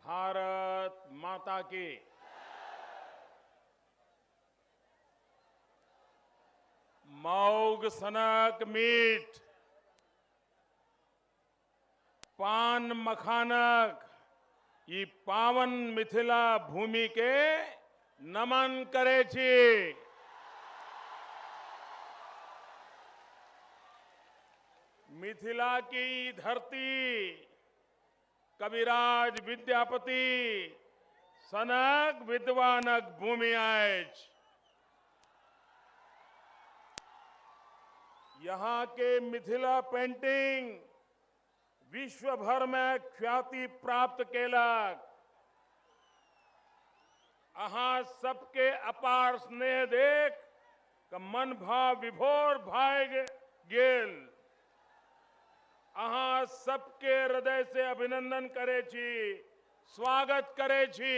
भारत माता की। मौग सनक मीठ पान मखानक ई पावन मिथिला भूमि के नमन करे छी। मिथिला की धरती कविराज विद्यापति सनक विद्वानक भूमि अछि। यहाँ के मिथिला पेंटिंग विश्व भर में ख्याति प्राप्त केलक। अहाँ सबके अपार स्नेह देख क मन भाव विभोर भऽ गेल। अहाँ सबके हृदय से अभिनंदन करे छी, स्वागत करे छी।